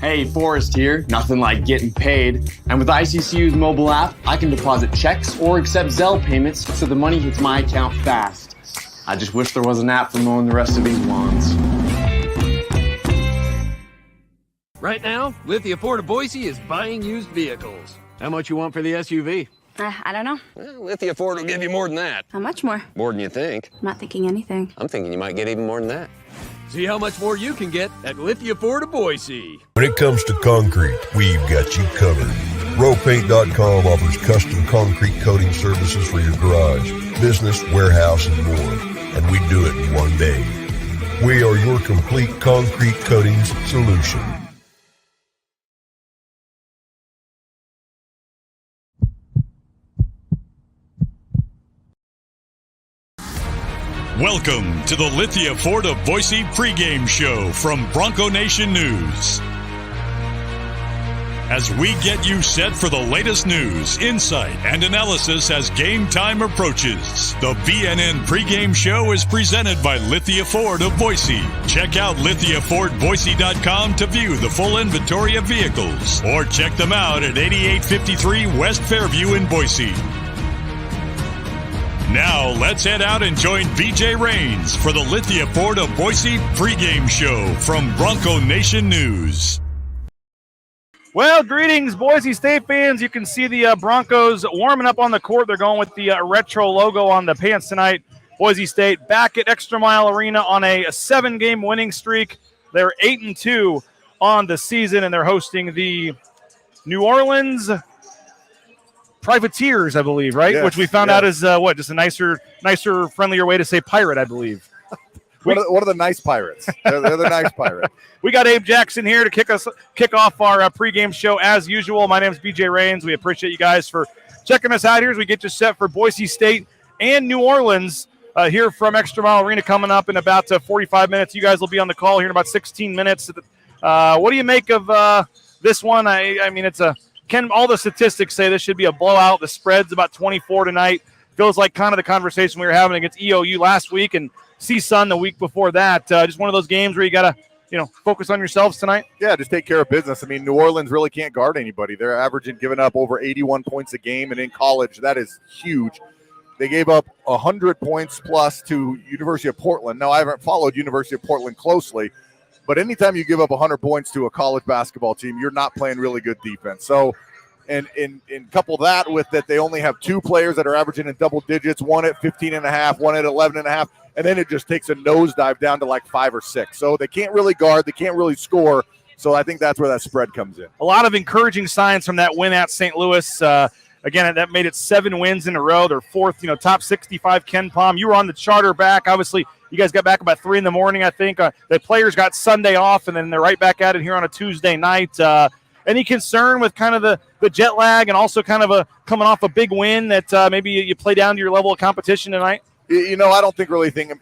Hey, Forrest here. Nothing like getting paid. And with ICCU's mobile app, I can deposit checks or accept Zelle payments so the money hits my account fast. I just wish there was an app for mowing the rest of these lawns. Right now, Lithia Ford of Boise is buying used vehicles. How much you want for the SUV? I don't know. Well, Lithia Ford will give you more than that. How much more? More than you think. I'm not thinking anything. I'm thinking you might get even more than that. See how much more you can get at Lithia Ford of Boise. When it comes to concrete, we've got you covered. Rowpaint.com offers custom concrete coating services for your garage, business, warehouse, and more. And we do it in one day. We are your complete concrete coatings solution. Welcome to the Lithia Ford of Boise pregame show from Bronco Nation News. As we get you set for the latest news, insight, and analysis as game time approaches, the BNN pregame show is presented by Lithia Ford of Boise. Check out LithiaFordBoise.com to view the full inventory of vehicles, or check them out at 8853 West Fairview in Boise. Now, let's head out and join BJ Rains for the Lithia Ford of Boise pregame show from Bronco Nation News. Well, greetings, Boise State fans. You can see the Broncos warming up on the court. They're going with the retro logo on the pants tonight. Boise State back at ExtraMile Arena on a 7-game winning streak. They're 8-2 on the season, and they're hosting the New Orleans Privateers, I believe, right? Yes, which we found out is just a nicer, friendlier way to say pirate, I believe. One of the nice pirates. They're the nice pirate. We got Abe Jackson here to kick off our pregame show as usual. My name is BJ Rains. We appreciate you guys for checking us out here as we get you set for Boise State and New Orleans here from ExtraMile Arena coming up in about 45 minutes. You guys will be on the call here in about 16 minutes. What do you make of this one? I mean, all the statistics say this should be a blowout. The spread's about 24 tonight. Feels like kind of the conversation we were having against EOU last week and CSUN the week before that. Just one of those games where you got to, focus on yourselves tonight. Yeah, just take care of business. I mean, New Orleans really can't guard anybody. They're averaging giving up over 81 points a game, and in college, that is huge. They gave up 100 points plus to University of Portland. Now, I haven't followed University of Portland closely, but anytime you give up 100 points to a college basketball team, you're not playing really good defense. So, and couple that with that they only have 2 players that are averaging in double digits, one at 15.5, one at 11.5, and then it just takes a nosedive down to like 5 or 6. So they can't really guard, they can't really score. So I think that's where that spread comes in. A lot of encouraging signs from that win at St. Louis. Again, that made it 7 wins in a row. Their fourth, top 65 Ken Palm. You were on the charter back. Obviously, you guys got back about 3 in the morning, I think. The players got Sunday off, and then they're right back at it here on a Tuesday night. Any concern with kind of the jet lag and also kind of coming off a big win that maybe you play down to your level of competition tonight? I don't think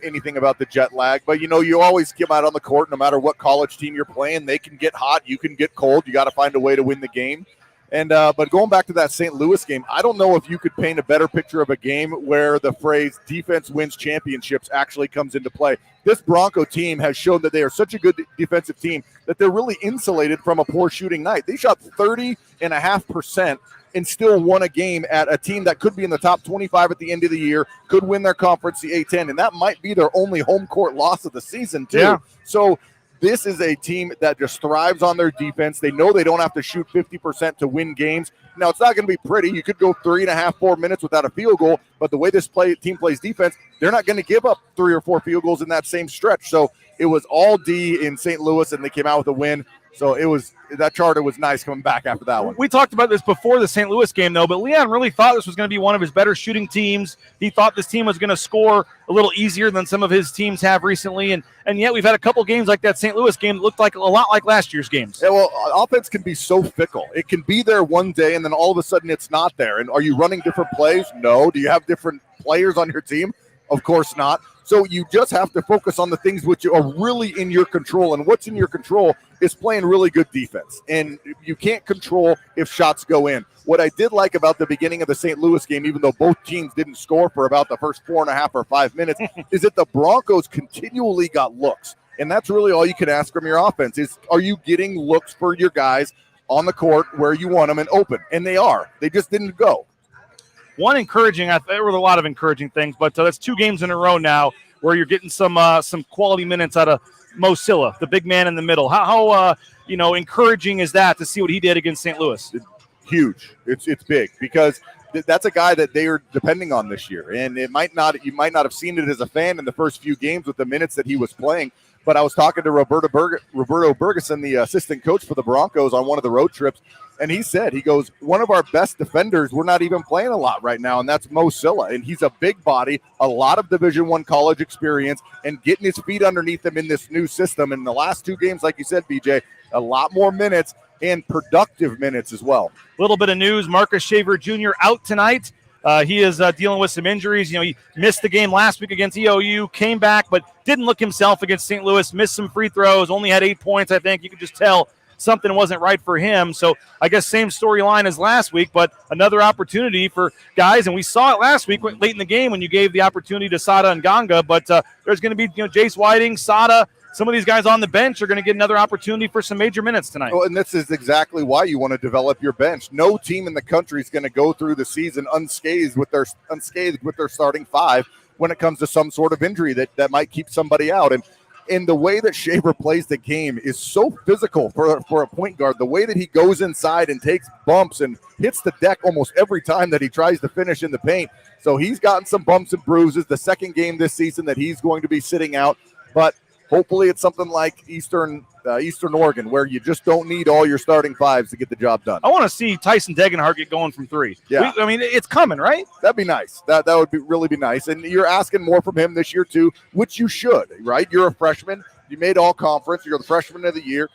anything about the jet lag, but, you always come out on the court no matter what college team you're playing. They can get hot. You can get cold. You got to find a way to win the game. And but going back to that St. Louis game, I don't know if you could paint a better picture of a game where the phrase defense wins championships actually comes into play. This Bronco team has shown that they are such a good defensive team that they're really insulated from a poor shooting night. They shot 30.5% and still won a game at a team that could be in the top 25 at the end of the year, could win their conference, the A-10, and that might be their only home court loss of the season too. Yeah. So this is a team that just thrives on their defense. They know they don't have to shoot 50% to win games. Now, it's not going to be pretty. You could go 3.5, 4 minutes without a field goal, but the way this team plays defense, they're not going to give up 3 or 4 field goals in that same stretch. So it was all D in St. Louis, and they came out with a win. So that charter was nice coming back after that one. We talked about this before the St. Louis game, though, but Leon really thought this was going to be one of his better shooting teams. He thought this team was going to score a little easier than some of his teams have recently, and yet we've had a couple games like that St. Louis game that looked like a lot like last year's games. Yeah, well, offense can be so fickle. It can be there one day, and then all of a sudden it's not there. And are you running different plays? No. Do you have different players on your team? Of course not. So you just have to focus on the things which are really in your control, and what's in your control is playing really good defense. And you can't control if shots go in. What I did like about the beginning of the St. Louis game, even though both teams didn't score for about the first 4.5 or 5 minutes, is that the Broncos continually got looks. And that's really all you can ask from your offense is, are you getting looks for your guys on the court where you want them and open? And they are. They just didn't go. One encouraging, there were a lot of encouraging things, but that's 2 games in a row now where you're getting some quality minutes out of Mo Silla, the big man in the middle. How encouraging is that to see what he did against St. Louis? Huge. It's big because that's a guy that they are depending on this year. And you might not have seen it as a fan in the first few games with the minutes that he was playing. But I was talking to Roberto Bergeson, the assistant coach for the Broncos, on one of the road trips, and he goes, one of our best defenders, we're not even playing a lot right now, and that's Mo Silla. And he's a big body, a lot of Division I college experience, and getting his feet underneath him in this new system. In the last 2 games, like you said, BJ, a lot more minutes and productive minutes as well. A little bit of news, Marcus Shaver Jr. out tonight. He is dealing with some injuries. He missed the game last week against EOU, came back, but didn't look himself against St. Louis, missed some free throws, only had 8 points, I think. You could just tell something wasn't right for him. So I guess same storyline as last week, but another opportunity for guys. And we saw it last week late in the game when you gave the opportunity to Sada and Ganga. But there's going to be Jace Whiting, Sada. Some of these guys on the bench are going to get another opportunity for some major minutes tonight. Well, and this is exactly why you want to develop your bench. No team in the country is going to go through the season unscathed with their starting 5 when it comes to some sort of injury that might keep somebody out. And the way that Shaver plays the game is so physical for a point guard. The way that he goes inside and takes bumps and hits the deck almost every time that he tries to finish in the paint. So he's gotten some bumps and bruises. The second game this season that he's going to be sitting out, but hopefully it's something like Eastern Oregon, where you just don't need all your starting 5s to get the job done. I want to see Tyson Degenhart get going from 3. Yeah. It's coming, right? That'd be nice. That would really be nice. And you're asking more from him this year too, which you should, right? You're a freshman. You made all conference. You're the freshman of the year.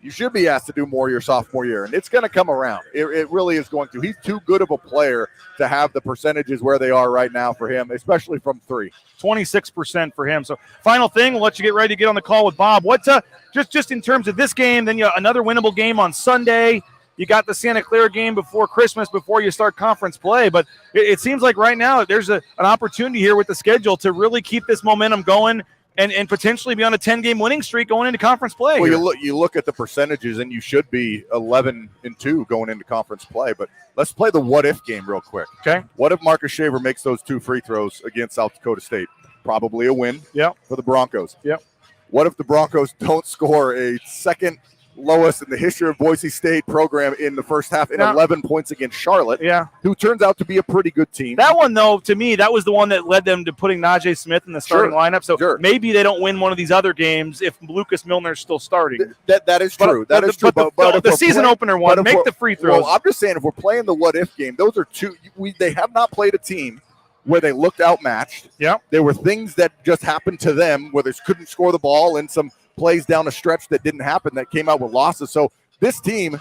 You should be asked to do more your sophomore year, and it's going to come around. It really is going to. He's too good of a player to have the percentages where they are right now for him, especially from 3. 26% for him. So final thing, we'll let you get ready to get on the call with Bob. What just in terms of this game, then another winnable game on Sunday. You got the Santa Clara game before Christmas, before you start conference play. But it seems like right now there's an opportunity here with the schedule to really keep this momentum going and potentially be on a 10-game winning streak going into conference play. Well, you look at the percentages, and you should be 11-2 going into conference play. But let's play the what-if game real quick. Okay. What if Marcus Shaver makes those 2 free throws against South Dakota State? Probably a win for the Broncos. Yep. What if the Broncos don't score a second lowest in the history of Boise State program in the first half in 11 points against Charlotte, who turns out to be a pretty good team? That one, though, to me, that was the one that led them to putting Najee Smith in the starting lineup. So maybe they don't win one of these other games if Lucas Milner's still starting. That is true. That is true. But the season opener one, make the free throws. Well, I'm just saying, if we're playing the what-if game, those are 2 – they have not played a team where they looked outmatched. Yeah. There were things that just happened to them where they couldn't score the ball and some plays down a stretch that didn't happen that came out with losses. So this team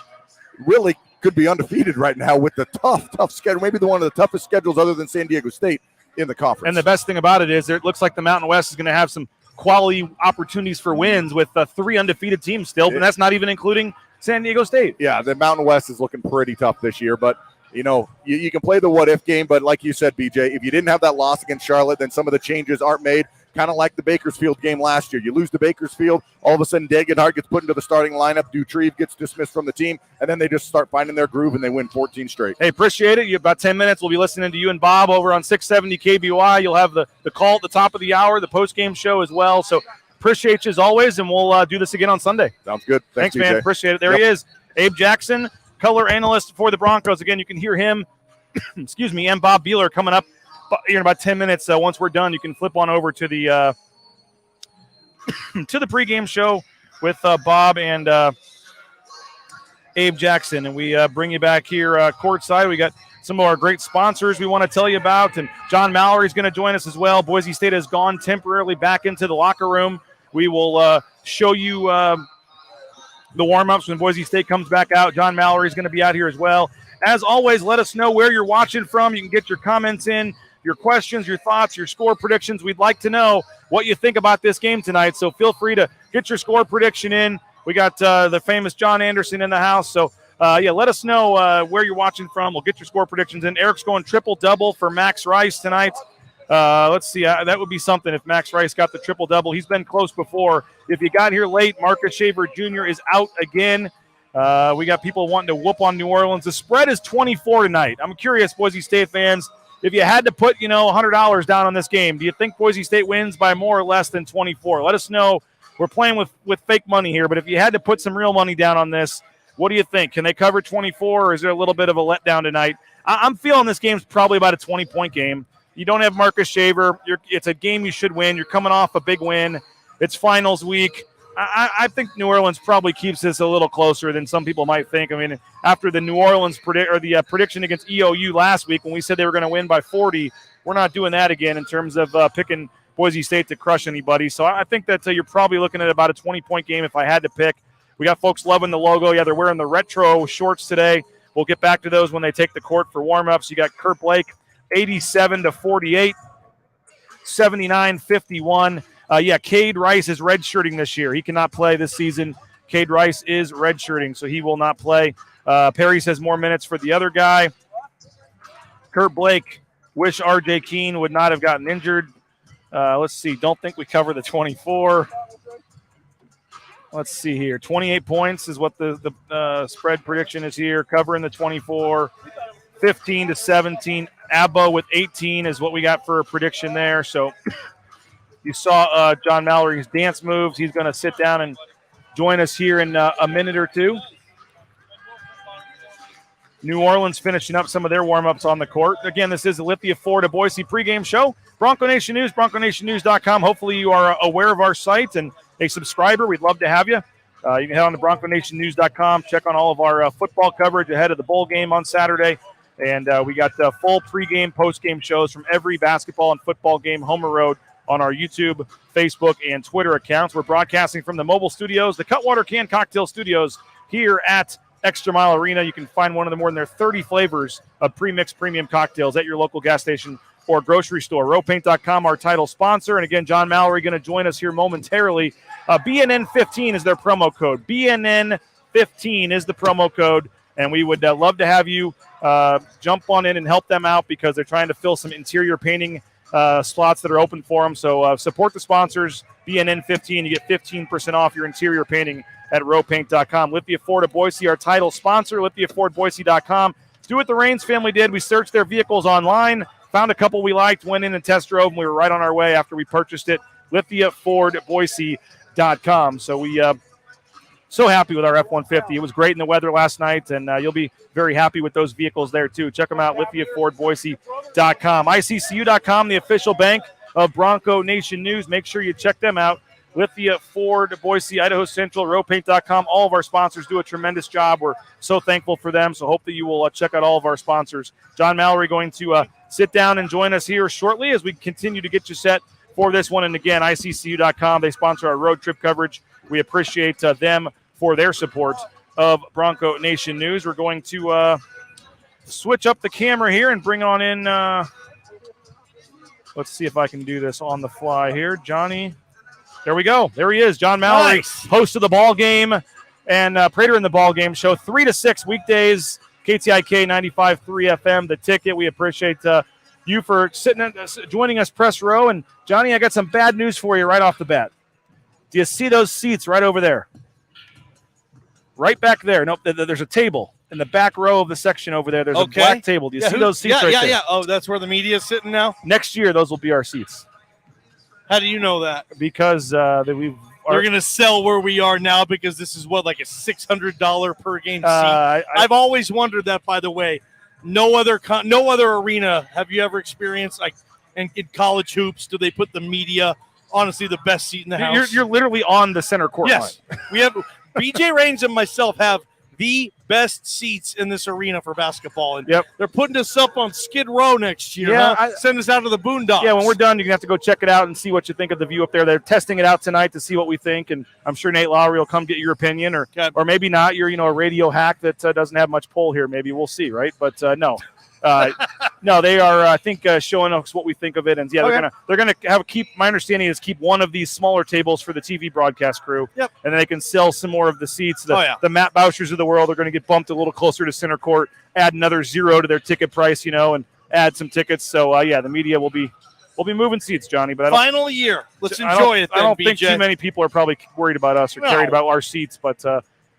really could be undefeated right now with the tough schedule, maybe one of the toughest schedules other than San Diego State in the conference. And the best thing about it is it looks like the Mountain West is going to have some quality opportunities for wins with 3 undefeated teams still, and that's not even including San Diego State. Yeah, the Mountain West is looking pretty tough this year, but you can play the what-if game, but like you said, BJ, if you didn't have that loss against Charlotte, then some of the changes aren't made, kind of like the Bakersfield game last year. You lose to Bakersfield, all of a sudden Degenhart gets put into the starting lineup, Dutrieve gets dismissed from the team, and then they just start finding their groove, and they win 14 straight. Hey, appreciate it. You have about 10 minutes. We'll be listening to you and Bob over on 670 KBOI. You'll have the call at the top of the hour, the post-game show as well. So appreciate you as always, and we'll do this again on Sunday. Sounds good. Thanks man. Appreciate it. There he is, Abe Jackson, color analyst for the Broncos. Again, you can hear him, and Bob Beeler coming up here in about 10 minutes. Once we're done, you can flip on over to the to the pregame show with Bob and Abe Jackson. And we bring you back here courtside. We got some of our great sponsors we want to tell you about. And John Mallory is going to join us as well. Boise State has gone temporarily back into the locker room. We will show you the warm-ups when Boise State comes back out. John Mallory is going to be out here as well. As always, let us know where you're watching from. You can get your comments in, your questions, your thoughts, your score predictions. We'd like to know what you think about this game tonight, so feel free to get your score prediction in. We got the famous John Anderson in the house, so let us know where you're watching from. We'll get your score predictions in. Eric's going triple-double for Max Rice tonight. Let's see. That would be something if Max Rice got the triple-double. He's been close before. If you got here late, Marcus Shaver Jr. is out again. We got people wanting to whoop on New Orleans. The spread is 24 tonight. I'm curious, Boise State fans, if you had to put, $100 down on this game, do you think Boise State wins by more or less than 24? Let us know. We're playing with fake money here, but if you had to put some real money down on this, what do you think? Can they cover 24, or is there a little bit of a letdown tonight? I'm feeling this game's probably about a 20-point game. You don't have Marcus Shaver. It's a game you should win. You're coming off a big win. It's finals week. I think New Orleans probably keeps this a little closer than some people might think. I mean, after the New Orleans prediction against EOU last week when we said they were going to win by 40, we're not doing that again in terms of picking Boise State to crush anybody. So I think that you're probably looking at about a 20-point game if I had to pick. We got folks loving the logo. Yeah, they're wearing the retro shorts today. We'll get back to those when they take the court for warm-ups. You got Kurt Blake, 87-48, 79-51. Cade Rice is redshirting this year. He cannot play this season. Cade Rice is redshirting, so he will not play. Perry says more minutes for the other guy. Kurt Blake, wish R.J. Keene would not have gotten injured. Let's see. Don't think we cover the 24. Let's see here. 28 points is what the spread prediction is here. Covering the 24. 15-17. Abba with 18 is what we got for a prediction there. So you saw John Mallory's dance moves. He's going to sit down and join us here in a minute or two. New Orleans finishing up some of their warm-ups on the court. Again, this is the Lithia Florida Boise pregame show. Bronco Nation News, BroncoNationNews.com. Hopefully you are aware of our site and a subscriber. We'd love to have you. You can head on to BroncoNationNews.com, check on all of our football coverage ahead of the bowl game on Saturday. And we got full pregame, postgame shows from every basketball and football game, home or road, on our YouTube, Facebook, and Twitter accounts. We're broadcasting from the mobile studios, the Cutwater Can Cocktail Studios here at ExtraMile Arena. You can find one of the more than their 30 flavors of pre-mixed premium cocktails at your local gas station or grocery store. Rowpaint.com, our title sponsor. And again, John Mallory going to join us here momentarily. BNN15 is their promo code. BNN15 is the promo code. And we would love to have you jump on in and help them out because they're trying to fill some interior painting slots that are open for them. So support the sponsors, BNN15. You get 15% off your interior painting at rowpaint.com. Lithia Ford of Boise, our title sponsor, lithiafordboise.com. Do what the Raines family did. We searched their vehicles online, found a couple we liked, went in and test drove, and we were right on our way after we purchased it. lithiafordboise.com. So we so happy with our F-150. It was great in the weather last night, and you'll be very happy with those vehicles there, too. Check them out, lithiafordboise.com. ICCU.com, the official bank of Bronco Nation News. Make sure you check them out. Lithia, Ford, Boise, Idaho Central, Rowpaint.com. All of our sponsors do a tremendous job. We're so thankful for them, so hope that you will check out all of our sponsors. John Mallory going to sit down and join us here shortly as we continue to get you set for this one. And again, ICCU.com, they sponsor our road trip coverage. We appreciate them for their support of Bronco Nation News. We're going to switch up the camera here and bring on in. Let's see if I can do this on the fly here. Johnny. There we go. There he is. John Mallory, nice. Host of the ball game and Prater in the ball game show 3 to 6 weekdays. KTIK 95.3 FM. The Ticket. We appreciate you for joining us press row. And Johnny, I got some bad news for you right off the bat. Do you see those seats right over there? Right back there. Nope. There's a table in the back row of the section over there. There's a black table. Do you see those seats right there? Yeah. Oh, that's where the media is sitting now? Next year, those will be our seats. How do you know that? Because they're going to sell where we are now because this is like a $600 per game seat. I've always wondered that, by the way. No other arena have you ever experienced in college hoops do they put the media, honestly, the best seat in the house. You're literally on the center court line. We have BJ Raines and myself have the best seats in this arena for basketball. And they're putting us up on Skid Row next year. Yeah, send us out to the boondocks. Yeah, when we're done, you're going to have to go check it out and see what you think of the view up there. They're testing it out tonight to see what we think, and I'm sure Nate Lowry will come get your opinion, or maybe not. You're a radio hack that doesn't have much pull here. Maybe we'll see, right? But no. No, they are, I think, showing us what we think of it. And they're gonna keep. My understanding is keep one of these smaller tables for the TV broadcast crew. Yep. And then they can sell some more of the seats. The Matt Bouchers of the world are going to get bumped a little closer to center court. Add another $0 to their ticket price, and add some tickets. So the media will be we'll be moving seats, Johnny. But final year. Let's enjoy it. Then, I don't BJ. think too many people are probably worried about us or carried about our seats. But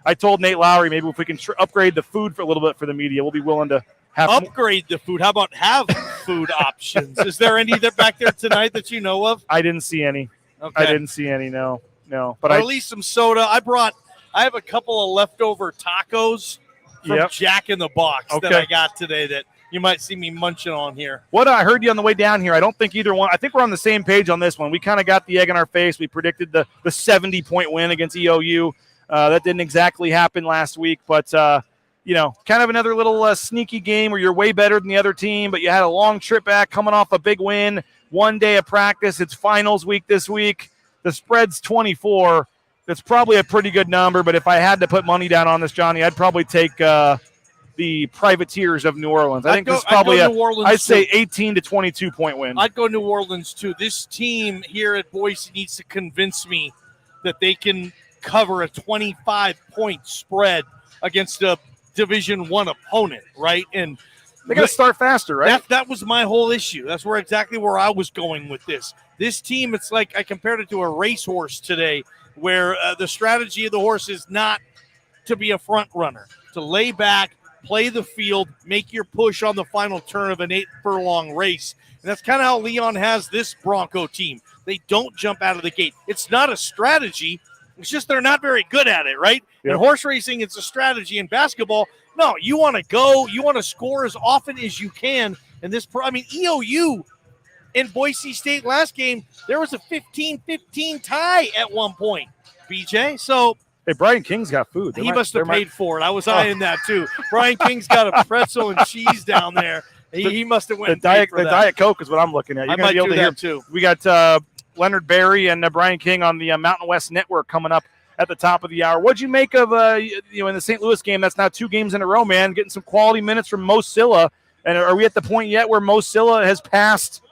I told Nate Lowry maybe if we can upgrade the food for a little bit for the media, we'll be willing to have upgrade the food. How about have food options? Is there any that back there tonight that you know of? I didn't see any. Okay. I didn't see any. No. But or at least some soda. I have a couple of leftover tacos from Jack in the Box that I got today that you might see me munching on here. What I heard you on the way down here, I don't think either one. I think we're on the same page on this one. We kind of got the egg in our face. We predicted the 70-point win against EOU. That didn't exactly happen last week, but kind of another little sneaky game where you're way better than the other team, but you had a long trip back coming off a big win, 1 day of practice. It's finals week this week. The spread's 24. That's probably a pretty good number, but if I had to put money down on this, Johnny, I'd probably take the Privateers of New Orleans. I think this is probably I'd say 18 to 22-point win. I'd go New Orleans, too. This team here at Boise needs to convince me that they can cover a 25-point spread against a Division I opponent, right? And they got to start faster, right? That was my whole issue. That's exactly where I was going with this. This team, it's like I compared it to a racehorse today, where the strategy of the horse is not to be a front runner, to lay back, play the field, make your push on the final turn of an 8-furlong race. And that's kind of how Leon has this Bronco team. They don't jump out of the gate. It's not a strategy. It's just they're not very good at it, right? Yep. In horse racing, it's a strategy. In basketball, no, you want to go, you want to score as often as you can. And EOU in Boise State last game, there was a 15-15 tie at one point, BJ. So hey, Brian King's got food. He must have paid for it. I was eyeing that too. Brian King's got a pretzel and cheese down there. He must have went the Diet Coke is what I'm looking at. You're going to be able to hear too. We got Leonard Berry and Brian King on the Mountain West Network coming up at the top of the hour. What'd you make of in the St. Louis game? That's now 2 games in a row, man. Getting some quality minutes from Mo Silla. And are we at the point yet where Mo Silla has passed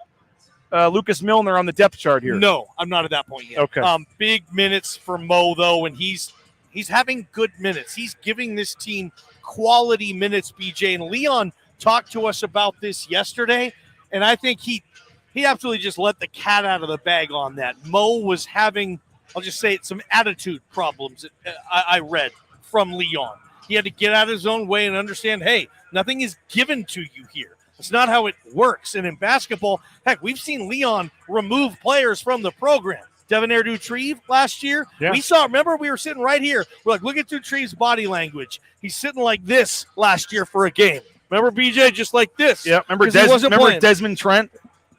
Lucas Milner on the depth chart here? No, I'm not at that point yet. Okay. Big minutes for Mo though, and he's having good minutes. He's giving this team quality minutes, BJ. And Leon talked to us about this yesterday, and I think he absolutely just let the cat out of the bag on that. Mo was having, I'll just say it, some attitude problems I read from Leon. He had to get out of his own way and understand, hey, nothing is given to you here. That's not how it works. And in basketball, heck, we've seen Leon remove players from the program. Devonair Dutrieve last year, we saw, remember, we were sitting right here. We're like, look at Dutrieve's body language. He's sitting like this last year for a game. Remember, BJ, just like this. Yeah, remember Desmond Trent?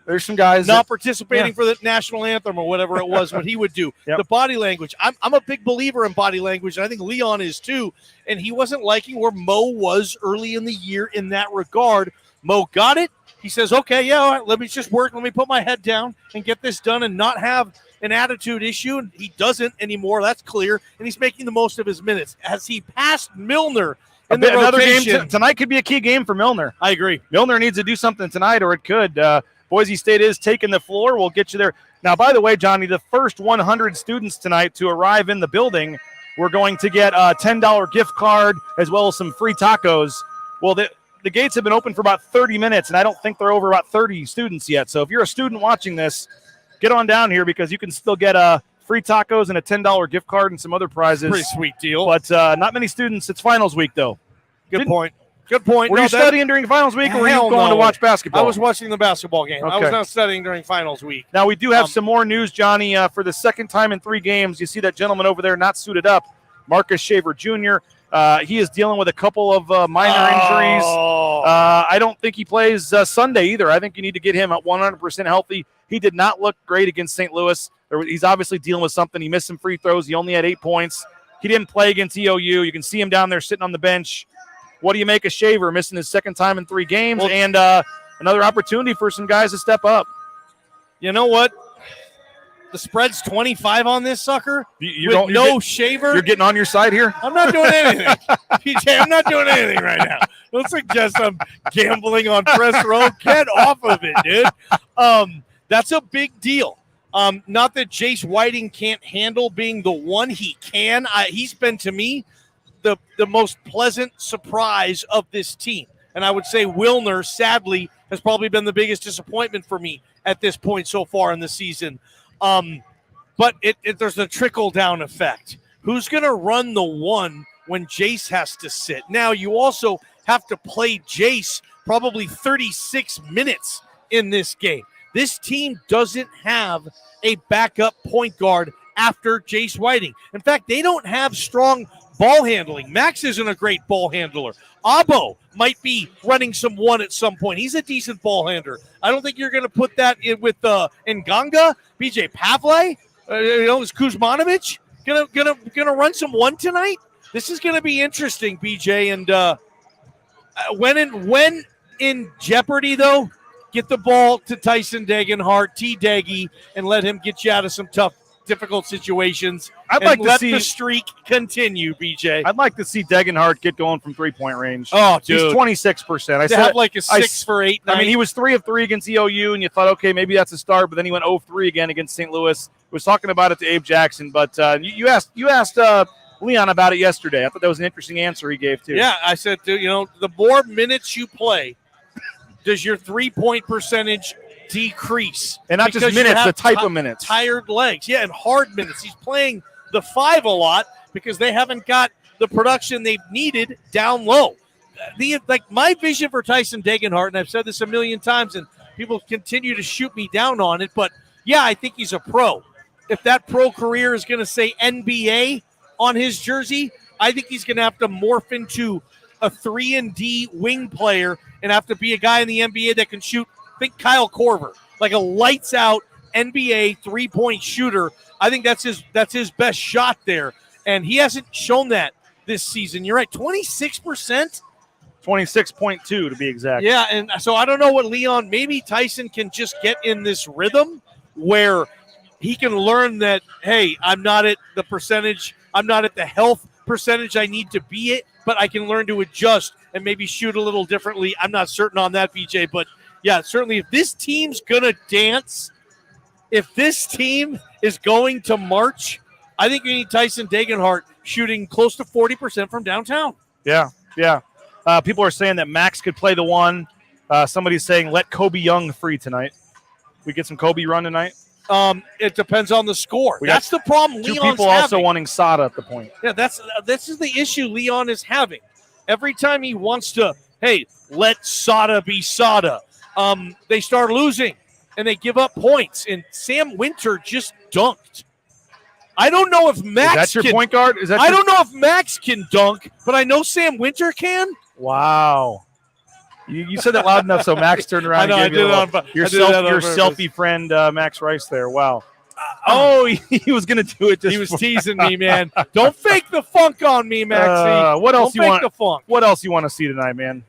There's some guys not participating for the national anthem or whatever it was, what he would do. The body language. I'm a big believer in body language, and I think Leon is too. And he wasn't liking where Mo was early in the year in that regard. Mo got it. He says, okay, yeah, all right, let me just work. Let me put my head down and get this done and not have an attitude issue. And he doesn't anymore. That's clear. And he's making the most of his minutes. As he passed Milner in the another rotation. game tonight could be a key game for Milner. I agree. Milner needs to do something tonight, or it could. Boise State is taking the floor. We'll get you there. Now, by the way, Johnny, the first 100 students tonight to arrive in the building, we're going to get a $10 gift card as well as some free tacos. Well, the gates have been open for about 30 minutes, and I don't think they're over about 30 students yet. So if you're a student watching this, get on down here because you can still get free tacos and a $10 gift card and some other prizes. Pretty sweet deal. But not many students. It's finals week, though. Good point. Good point. Were you studying during finals week, or were you going to watch basketball? I was watching the basketball game. Okay. I was not studying during finals week. Now, we do have some more news, Johnny. For the second time in 3 games, you see that gentleman over there not suited up, Marcus Shaver Jr. He is dealing with a couple of minor injuries. I don't think he plays Sunday either. I think you need to get him at 100% healthy. He did not look great against St. Louis. He's obviously dealing with something. He missed some free throws. He only had 8 points. He didn't play against EOU. You can see him down there sitting on the bench. What do you make of Shaver missing his second time in 3 games and another opportunity for some guys to step up? You know what? The spread's 25 on this sucker. Shaver. You're getting on your side here? I'm not doing anything. PJ, I'm not doing anything right now. Don't suggest I'm gambling on press row. Get off of it, dude. That's a big deal. Not that Jace Whiting can't handle being the one. He can. He's been, to me, the most pleasant surprise of this team. And I would say Wilner, sadly, has probably been the biggest disappointment for me at this point so far in the season. But there's a trickle-down effect. Who's going to run the one when Jace has to sit? Now, you also have to play Jace probably 36 minutes in this game. This team doesn't have a backup point guard after Jace Whiting. In fact, they don't have strong ball handling. Max isn't a great ball handler. Abo might be running some one at some point. He's a decent ball handler. I don't think you're going to put that in with Nganga, BJ Pavley, is Kuzmanovic gonna run some one tonight? This is going to be interesting, BJ. And when in jeopardy, though, get the ball to Tyson Degenhart, T-Deggy, and let him get you out of some tough, difficult situations. I'd like to see the streak continue, BJ. I'd like to see Degenhart get going from 3-point range. Oh, dude. He's 26%. I to said have like a 6 for 8 night. I mean, he was 3 of 3 against EOU, and you thought, okay, maybe that's a start, but then he went 0-3 again against St. Louis. Was talking about it to Abe Jackson, but you asked Leon about it yesterday. I thought that was an interesting answer he gave, too. Yeah, I said, the more minutes you play, does your 3-point percentage decrease? And not just minutes, the type of minutes. Tired legs. Yeah, and hard minutes. He's playing the 5 a lot because they haven't got the production they've needed down low. My vision for Tyson Degenhart, and I've said this a million times, and people continue to shoot me down on it, but, yeah, I think he's a pro. If that pro career is going to say NBA on his jersey, I think he's going to have to morph into a 3-and-D wing player and have to be a guy in the NBA that can shoot. Think Kyle Korver, like a lights-out NBA 3-point shooter. I think that's his best shot there, and he hasn't shown that this season. You're right, 26%? 26.2 to be exact. Yeah, and so I don't know what Leon, maybe Tyson can just get in this rhythm where he can learn that, hey, I'm not at the percentage, I'm not at the health percentage I need to be at, but I can learn to adjust and maybe shoot a little differently. I'm not certain on that, BJ, but yeah, certainly if this team's going to dance, if this team is going to march, I think we need Tyson Degenhart shooting close to 40% from downtown. Yeah. People are saying that Max could play the one. Somebody's saying let Kobe Young free tonight. We get some Kobe run tonight? It depends on the score. That's the problem Leon's Leon's people having. Also wanting Sada at the point. Yeah, this is the issue Leon is having. Every time he wants to, hey, let Sada be Sada, they start losing and they give up points. And Sam Winter just dunked. I don't know if Max Is that your point guard? I don't know if Max can dunk, but I know Sam Winter can. Wow. You said that loud enough so Max turned around and gave you your selfie friend, Max Rice there. Wow. He was going to do it. He was teasing me, man. Don't fake the funk on me, Maxie. What else Don't fake the funk. What else you want to see tonight, man?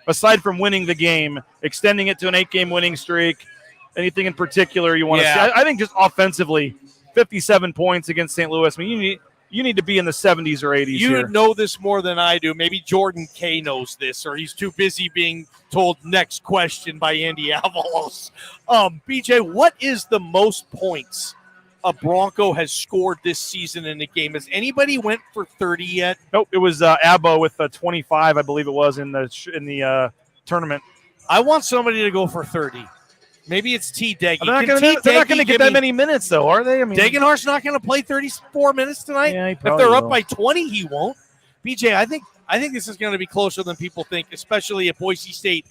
Aside from winning the game, extending it to an 8-game winning streak, anything in particular you want to see? I think just offensively, 57 points against St. Louis. I mean, you need to be in the 70s or 80s You here. know this more than I do. Maybe Jordan K knows this, or he's too busy being told next question by Andy Avalos. BJ, what is the most points a Bronco has scored this season in a game? Has anybody went for 30 yet? Nope, it was Abbo with 25, I believe it was, in the tournament. I want somebody to go for 30. Maybe it's T-Deggy. They're not going to get that many minutes, though, are they? I mean, Degenhart's not going to play 34 minutes tonight. Yeah, if they're up by 20, he won't. BJ, I think this is going to be closer than people think, especially if Boise State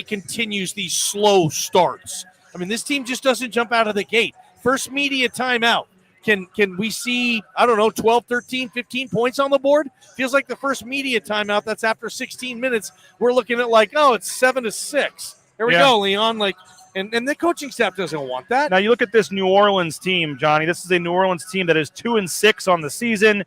continues these slow starts. I mean, this team just doesn't jump out of the gate. First media timeout. Can we see, 12, 13, 15 points on the board? Feels like the first media timeout, that's after 16 minutes. We're looking at it's 7-6. There we go, Leon. And the coaching staff doesn't want that. Now you look at this New Orleans team, Johnny. This is a New Orleans team that is 2-6 on the season.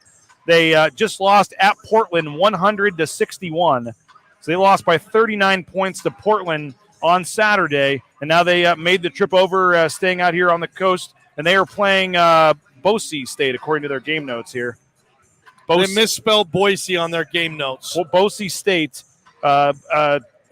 They just lost at Portland 100-61. So they lost by 39 points to Portland on Saturday. And now they made the trip over, staying out here on the coast. And they are playing Boise State, according to their game notes here. They misspelled Boise on their game notes. Well, Boise State, and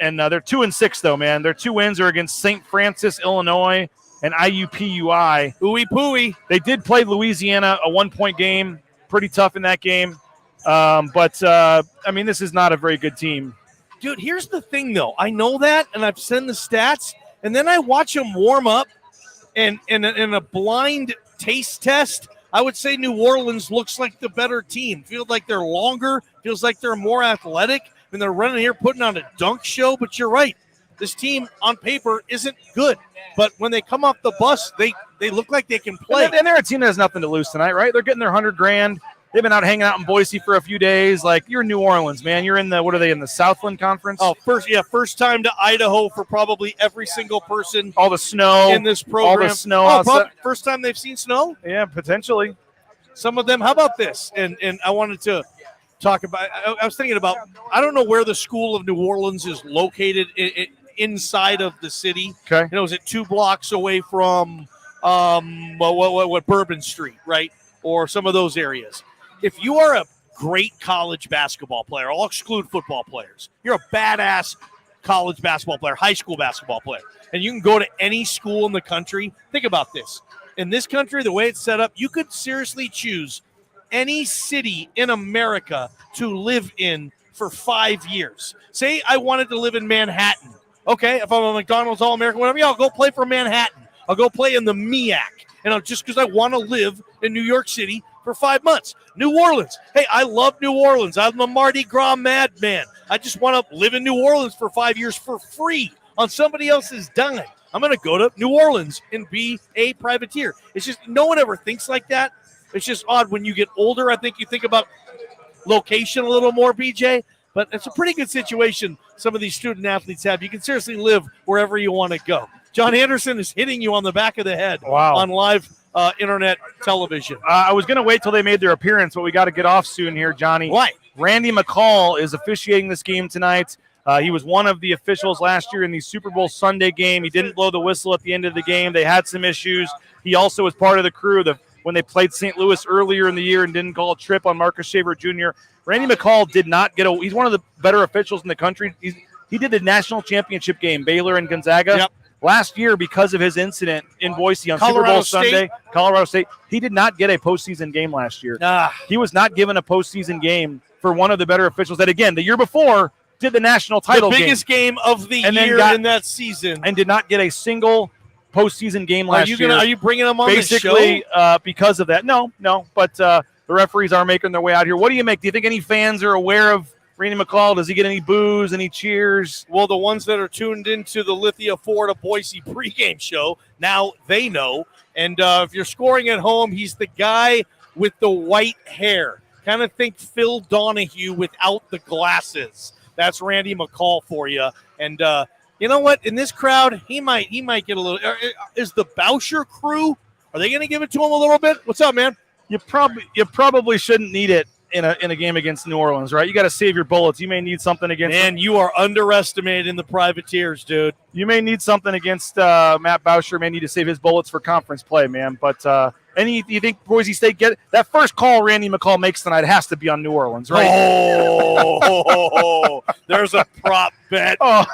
they're 2-6, though, man. Their 2 wins are against St. Francis, Illinois, and IUPUI. Ooey pooey. They did play Louisiana, a 1-point game. Pretty tough in that game. But this is not a very good team. Dude, here's the thing, though. I know that, and I've seen the stats, and then I watch them warm up, and in a blind taste test, I would say New Orleans looks like the better team. Feels like they're longer. Feels like they're more athletic. And they're running here putting on a dunk show. But you're right. This team on paper isn't good. But when they come off the bus, they look like they can play. And they're a team that has nothing to lose tonight, right? They're getting their $100,000. They've been out hanging out in Boise for a few days. Like, you're in New Orleans, man. You're in the, what are they, in the Southland Conference? Oh, first time to Idaho for probably every single person. All the snow. In this program. All the snow outside. First time they've seen snow? Yeah, potentially. Some of them. How about this? And I wanted to talk about, I was thinking about, I don't know where the School of New Orleans is located inside of the city. Okay. You know, is it 2 blocks away from Bourbon Street, right? Or some of those areas. If you are a great college basketball player, I'll exclude football players. You're a badass college basketball player, high school basketball player, and you can go to any school in the country. Think about this. In this country, the way it's set up, you could seriously choose any city in America to live in for 5 years. Say I wanted to live in Manhattan. Okay, if I'm a McDonald's All-American, whatever, I'll go play for Manhattan. I'll go play in the MEAC. And just because I want to live in New York City for 5 months. New Orleans. Hey, I love New Orleans. I'm a Mardi Gras madman. I just want to live in New Orleans for 5 years for free on somebody else's dime. I'm going to go to New Orleans and be a privateer. It's just no one ever thinks like that. It's just odd when you get older. I think you think about location a little more, BJ. But it's a pretty good situation some of these student athletes have. You can seriously live wherever you want to go. John Anderson is hitting you on the back of the head on live internet television. I was going to wait till they made their appearance, but we got to get off soon here, Johnny. Why? Randy McCall is officiating this game tonight. He was one of the officials last year in the Super Bowl Sunday game. He didn't blow the whistle at the end of the game. They had some issues. He also was part of the crew when they played St. Louis earlier in the year and didn't call a trip on Marcus Shaver Jr. Randy McCall did not get he's one of the better officials in the country. He did the national championship game, Baylor and Gonzaga. Yep. Last year, because of his incident in Boise on Super Bowl Sunday, Colorado State, he did not get a postseason game last year. He was not given a postseason game for one of the better officials that, again, the year before did the national title game. The biggest game of the year in that season. And did not get a single postseason game last year. Are you bringing him on the show? Basically, because of that. No. But the referees are making their way out here. What do you make? Do you think any fans are aware of Randy McCall? Does he get any boos, any cheers? Well, the ones that are tuned into the Lithia Ford of Boise pregame show, now they know. And if you're scoring at home, he's the guy with the white hair. Kind of think Phil Donahue without the glasses. That's Randy McCall for you. And you know what? In this crowd, he might get a little. Is the Boucher crew? Are they going to give it to him a little bit? What's up, man? You probably shouldn't need it in a game against New Orleans, right? You got to save your bullets. You may need something against. Man, you are underestimating the Privateers, dude. You may need something against Matt Boucher. May need to save his bullets for conference play, man. But you think Boise State get that first call Randy McCall makes tonight has to be on New Orleans, right? Oh, there's a prop bet. Oh,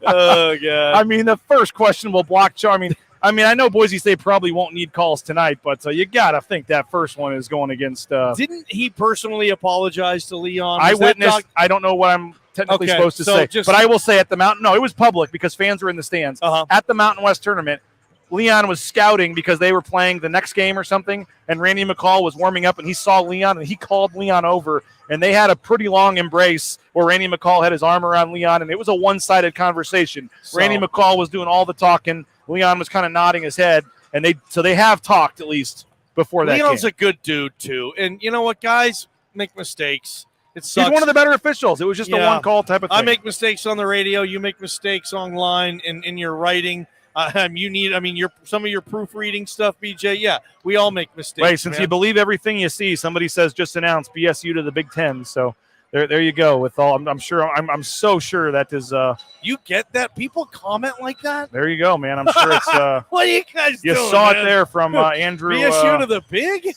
God. I mean, the first questionable block charm. I mean, I know Boise State probably won't need calls tonight, but you got to think that first one is going against. Didn't he personally apologize to Leon? I witnessed. I don't know what I'm technically supposed to say, but I will say at the Mountain. No, it was public because fans were in the stands. At the Mountain West tournament, Leon was scouting because they were playing the next game or something, and Randy McCall was warming up, and he saw Leon, and he called Leon over, and they had a pretty long embrace where Randy McCall had his arm around Leon, and it was a one-sided conversation. Randy McCall was doing all the talking. Leon was kind of nodding his head, and they have talked at least before that. Leon's game. a good dude too, and you know what, guys make mistakes. It sucks. He's one of the better officials. It was just a one call type of thing. I make mistakes on the radio. You make mistakes online in your writing. Some of your proofreading stuff, BJ. Yeah, we all make mistakes. Right, since you believe everything you see, somebody says just announced BSU to the Big Ten. So there you go. With all, I'm sure. I'm so sure that is. You get that? People comment like that. There you go, man. I'm sure it's. What are you guys doing? You saw it there from Andrew. BSU to the Big.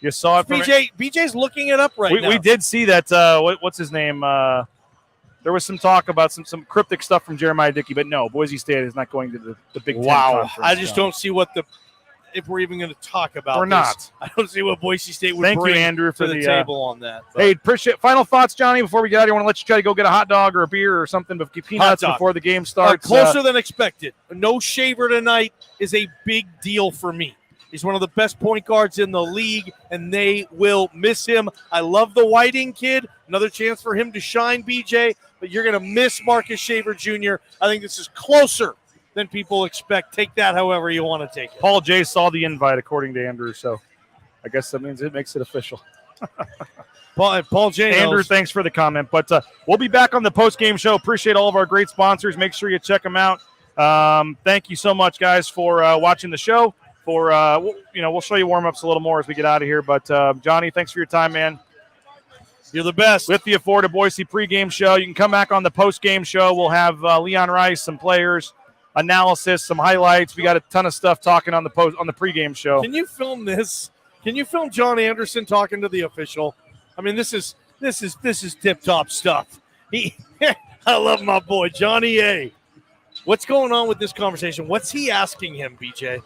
You saw it from BJ's looking it up now. We did see that. What's his name? There was some talk about some cryptic stuff from Jeremiah Dickey, but no, Boise State is not going to the Big Ten. Wow, I just don't see what the if we're even going to talk about We're this. not. I don't see what Boise State would Thank you, bring Andrew, for to the the table on that. But Hey, appreciate final thoughts, Johnny, before we get out of here. I want to let you try to go get a hot dog or a beer or something, but get peanuts dog. before the game starts. closer than expected. No Shaver tonight is a big deal for me. He's one of the best point guards in the league, and they will miss him. I love the Whiting kid. Another chance for him to shine, BJ, but you're going to miss Marcus Shaver Jr. I think this is closer than people expect. Take that however you want to take it. Paul J. saw the invite, according to Andrew, so I guess that means it makes it official. Paul J. knows. Andrew, thanks for the comment. But we'll be back on the post-game show. Appreciate all of our great sponsors. Make sure you check them out. Thank you so much, guys, for watching the show. We'll show you warm-ups a little more as we get out of here. But, Johnny, thanks for your time, man. You're the best. Lithia Ford of Boise pregame show. You can come back on the post-game show. We'll have Leon Rice, some players, analysis, some highlights. We got a ton of stuff talking on the pregame show. Can you film this? Can you film John Anderson talking to the official? I mean, this is tip-top stuff. I love my boy, Johnny A. What's going on with this conversation? What's he asking him, BJ?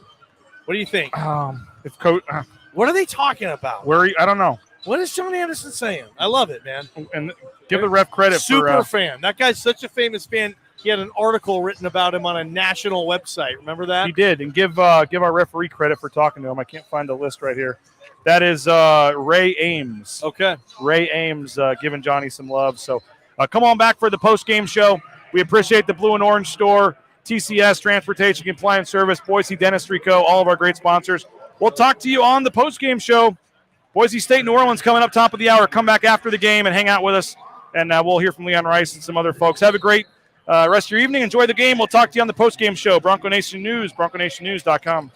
What do you think? What are they talking about? I don't know. What is John Anderson saying? I love it, man. And give the ref credit. Super fan. That guy's such a famous fan. He had an article written about him on a national website. Remember that? He did. And give our referee credit for talking to him. I can't find the list right here. That is Ray Ames. Okay. Ray Ames giving Johnny some love. So come on back for the post-game show. We appreciate the Blue and Orange Store, TCS, Transportation Compliance Service, Boise Dentistry Co., all of our great sponsors. We'll talk to you on the post-game show. Boise State, New Orleans coming up top of the hour. Come back after the game and hang out with us, and we'll hear from Leon Rice and some other folks. Have a great rest of your evening. Enjoy the game. We'll talk to you on the post-game show. Bronco Nation News, bronconationnews.com.